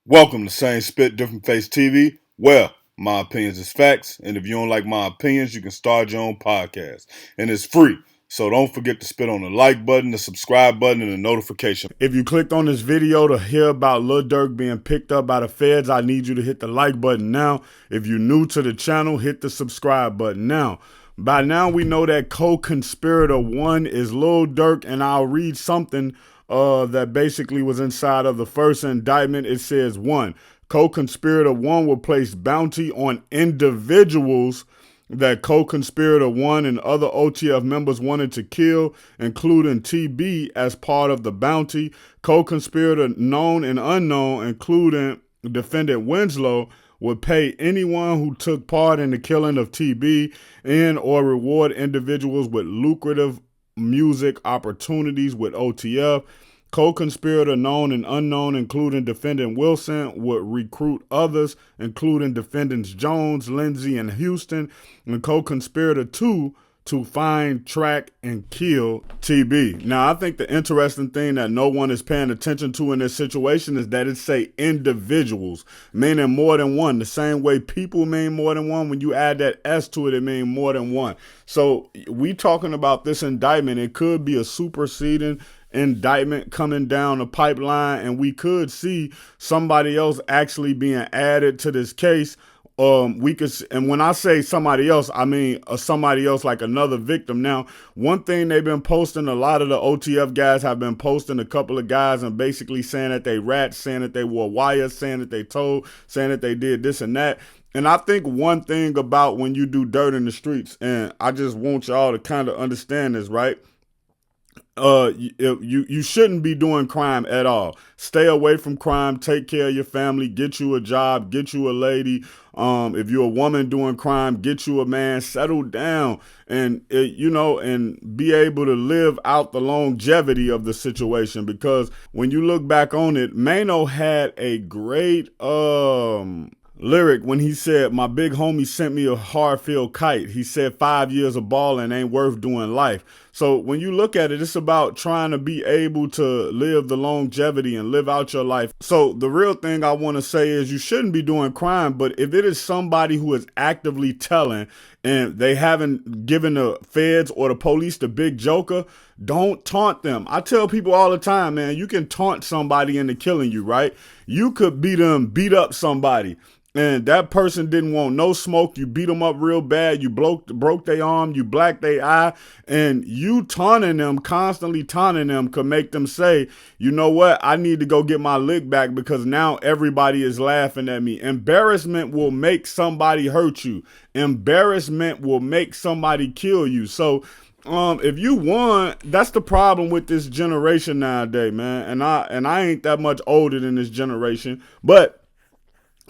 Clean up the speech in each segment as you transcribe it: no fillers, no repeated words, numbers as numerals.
Welcome to Same Spit, Different Face TV. Well, my opinions is facts, and if you don't like my opinions, you can start your own podcast. And it's free. So don't forget to spit on the like button, the subscribe button, and the notification. If you clicked on this video to hear about LIL DURK being picked up by the feds, I need you to hit the like button now. If you're new to the channel, hit the subscribe button now. By now, we know that co-conspirator one is LIL DURK, and I'll read something that basically was inside of the first indictment. It says, one, co-conspirator one will place bounty on individuals that co-conspirator one and other OTF members wanted to kill, including TB, as part of the bounty. Co-conspirator known and unknown, including defendant Winslow, would pay anyone who took part in the killing of TB and or reward individuals with lucrative music opportunities with OTF. Co-conspirator known and unknown, including defendant Wilson, would recruit others, including defendants Jones, Lindsay, and Houston. And co-conspirator two to find, track, and kill TB. Now, I think the interesting thing that no one is paying attention to in this situation is that it say individuals, meaning more than one. The same way people mean more than one, when you add that S to it, it means more than one. So we talking about this indictment. It could be a superseding indictment coming down the pipeline, and we could see somebody else actually being added to this case. We could, and when I say somebody else, I mean somebody else like another victim. Now, one thing they've been posting, a lot of the OTF guys have been posting, a couple of guys, and basically saying that they rats, saying that they wore wires, saying that they told, saying that they did this and that. And I think one thing about when you do dirt in the streets, and I just want y'all to kind of understand this, right? You shouldn't be doing crime at all. Stay away from crime. Take care of your family. Get you a job. Get you a lady. If you're a woman doing crime, get you a man. Settle down, and and be able to live out the longevity of the situation. Because when you look back on it, Mano had a great lyric when he said, "My big homie sent me a hard-filled kite. He said 5 years of balling ain't worth doing life." So when you look at it, it's about trying to be able to live the longevity and live out your life. So the real thing I want to say is you shouldn't be doing crime, but if it is somebody who is actively telling and they haven't given the feds or the police the big joker, don't taunt them. I tell people all the time, man, you can taunt somebody into killing you, right? You could beat up somebody, and that person didn't want no smoke. You beat them up real bad. You broke their arm. You blacked their eye. And you taunting them, constantly taunting them, could make them say, you know what? I need to go get my lick back because now everybody is laughing at me. Embarrassment will make somebody hurt you. Embarrassment will make somebody kill you. So if you won, that's the problem with this generation nowadays, man. And I ain't that much older than this generation, but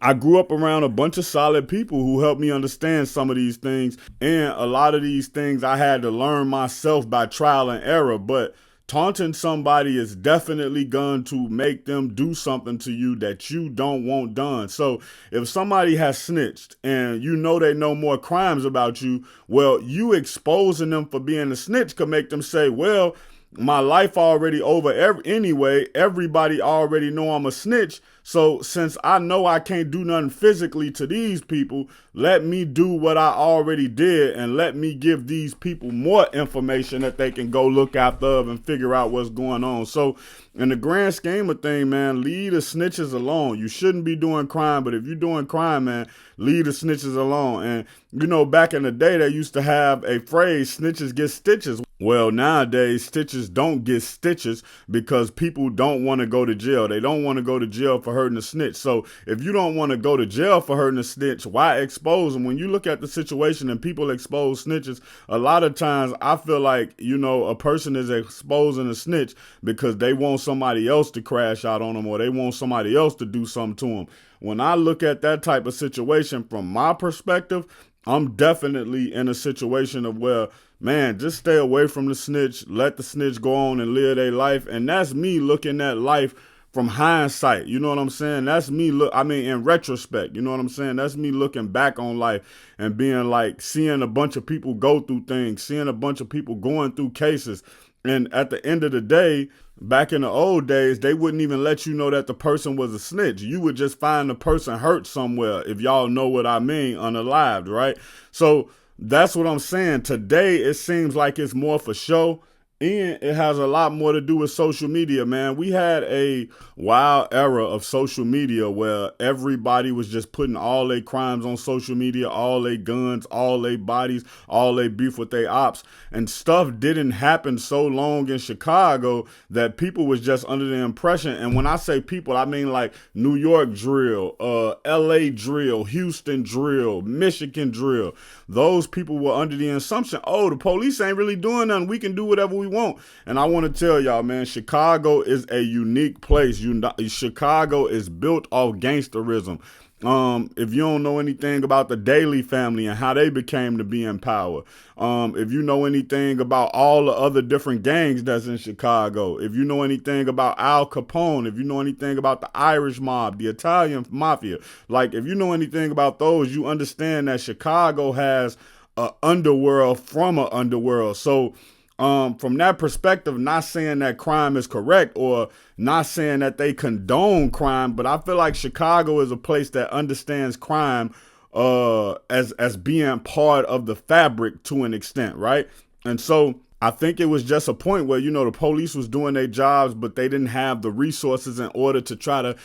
I grew up around a bunch of solid people who helped me understand some of these things. And a lot of these things I had to learn myself by trial and error. But taunting somebody is definitely going to make them do something to you that you don't want done. So if somebody has snitched and you know they know more crimes about you, well, you exposing them for being a snitch could make them say, well, my life already over anyway. Everybody already know I'm a snitch. So since I know I can't do nothing physically to these people, let me do what I already did and let me give these people more information that they can go look after of and figure out what's going on. So in the grand scheme of things, man, leave the snitches alone. You shouldn't be doing crime, but if you're doing crime, man, leave the snitches alone. And you know, back in the day, they used to have a phrase, snitches get stitches. Well, nowadays, stitches don't get stitches because people don't want to go to jail. They don't want to go to jail for hurting a snitch. So if you don't want to go to jail for hurting a snitch, why expose them? When you look at the situation and people expose snitches, a lot of times I feel like, you know, a person is exposing a snitch because they want somebody else to crash out on them or they want somebody else to do something to them. When I look at that type of situation from my perspective, I'm definitely in a situation of where, man, just stay away from the snitch. Let the snitch go on and live their life. And that's me looking at life from hindsight. You know what I'm saying? That's me in retrospect. You know what I'm saying? That's me looking back on life and being like, seeing a bunch of people go through things, seeing a bunch of people going through cases. And at the end of the day, back in the old days, they wouldn't even let you know that the person was a snitch. You would just find the person hurt somewhere, if y'all know what I mean, unalived, right? So that's what I'm saying. Today, it seems like it's more for show. And it has a lot more to do with social media, man. We had a wild era of social media where everybody was just putting all their crimes on social media, all their guns, all their bodies, all their beef with their ops. And stuff didn't happen so long in Chicago that people was just under the impression. And when I say people, I mean like New York drill, LA drill, Houston drill, Michigan drill. Those people were under the assumption, oh, the police ain't really doing nothing. We can do whatever we want. And I want to tell y'all, man, Chicago is a unique place. Chicago is built off gangsterism. If you don't know anything about the Daly family and how they became to be in power, if you know anything about all the other different gangs that's in Chicago, if you know anything about Al Capone, if you know anything about the Irish mob, the Italian mafia, like if you know anything about those, you understand that Chicago has a underworld from a underworld. So from that perspective, not saying that crime is correct or not saying that they condone crime, but I feel like Chicago is a place that understands crime as being part of the fabric to an extent, right? And so I think it was just a point where, the police was doing their jobs, but they didn't have the resources in order to try to,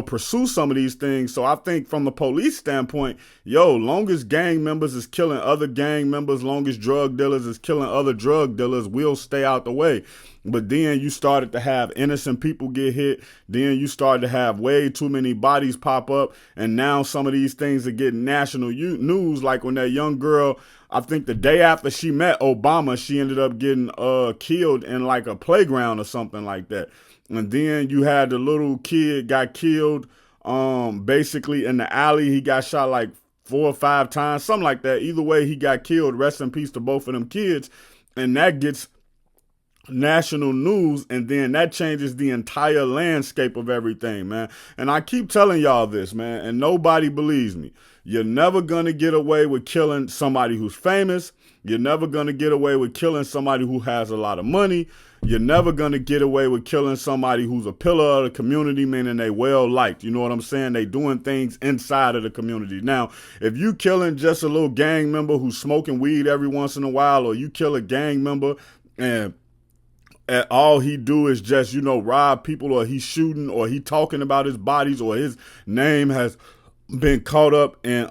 pursue some of these things. So I think from the police standpoint, long as gang members is killing other gang members, long as drug dealers is killing other drug dealers, we'll stay out the way. But then you started to have innocent people get hit. Then you started to have way too many bodies pop up. And now some of these things are getting national news. Like when that young girl, I think the day after she met Obama, she ended up getting killed in like a playground or something like that. And then you had the little kid got killed basically in the alley. He got shot like 4 or 5 times, something like that. Either way, he got killed. Rest in peace to both of them kids. And that gets national news, and then that changes the entire landscape of everything, man. And I keep telling y'all this, man, and nobody believes me. You're never gonna get away with killing somebody who's famous. You're never gonna get away with killing somebody who has a lot of money. You're never gonna get away with killing somebody who's a pillar of the community, meaning they well liked. You know what I'm saying? They doing things inside of the community. Now, if you killing just a little gang member who's smoking weed every once in a while, or you kill a gang member and all he do is just, rob people, or he's shooting, or he talking about his bodies, or his name has been caught up in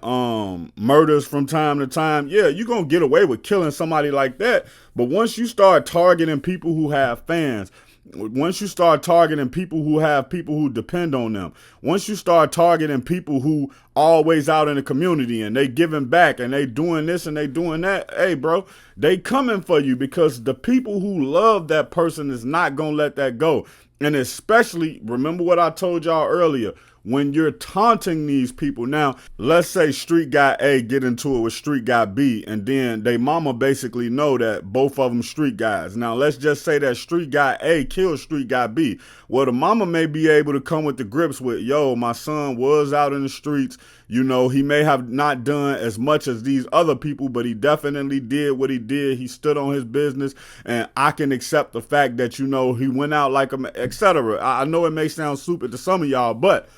murders from time to time, yeah, you're going to get away with killing somebody like that. But once you start targeting people who have fans, once you start targeting people who have people who depend on them, once you start targeting people who always out in the community and they giving back and they doing this and they doing that, hey, bro, they coming for you, because the people who love that person is not going to let that go. And especially, remember what I told y'all earlier, when you're taunting these people. Now, let's say street guy A get into it with street guy B, and then they mama basically know that both of them street guys. Now, let's just say that street guy A killed street guy B. Well, the mama may be able to come with the grips with, my son was out in the streets. He may have not done as much as these other people, but he definitely did what he did. He stood on his business, and I can accept the fact that, he went out like a, etc. I know it may sound stupid to some of y'all, but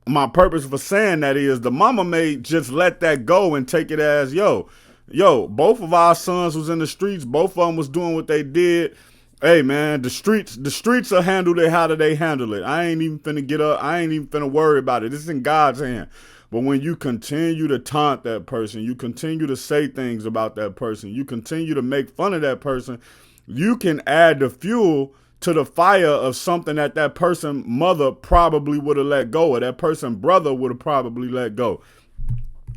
my purpose for saying that is the mama may just let that go and take it as, both of our sons was in the streets. Both of them was doing what they did. Hey, man, the streets will handle it. How do they handle it? I ain't even finna get up. I ain't even finna worry about it. It's in God's hand. But when you continue to taunt that person, you continue to say things about that person, you continue to make fun of that person, you can add the fuel to the fire of something that person mother probably would have let go, or that person brother would have probably let go.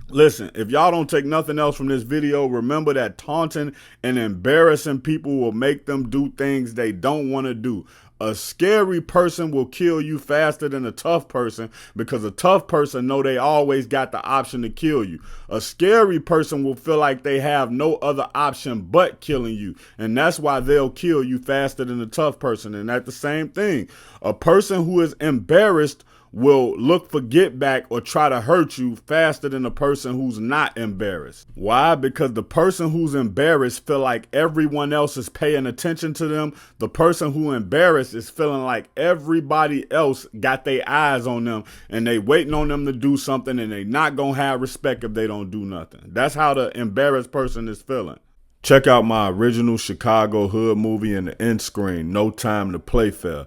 Listen, if y'all don't take nothing else from this video, remember that taunting and embarrassing people will make them do things they don't want to do. A scary person will kill you faster than a tough person, because a tough person know they always got the option to kill you. A scary person will feel like they have no other option but killing you, and that's why they'll kill you faster than a tough person. And that's the same thing. A person who is embarrassed will look for get back or try to hurt you faster than the person who's not embarrassed. Why? Because the person who's embarrassed feel like everyone else is paying attention to them. The person who embarrassed is feeling like everybody else got their eyes on them and they waiting on them to do something, and they not gonna have respect if they don't do nothing. That's how the embarrassed person is feeling. Check out my original Chicago hood movie in the end screen, No Time to Play Fair.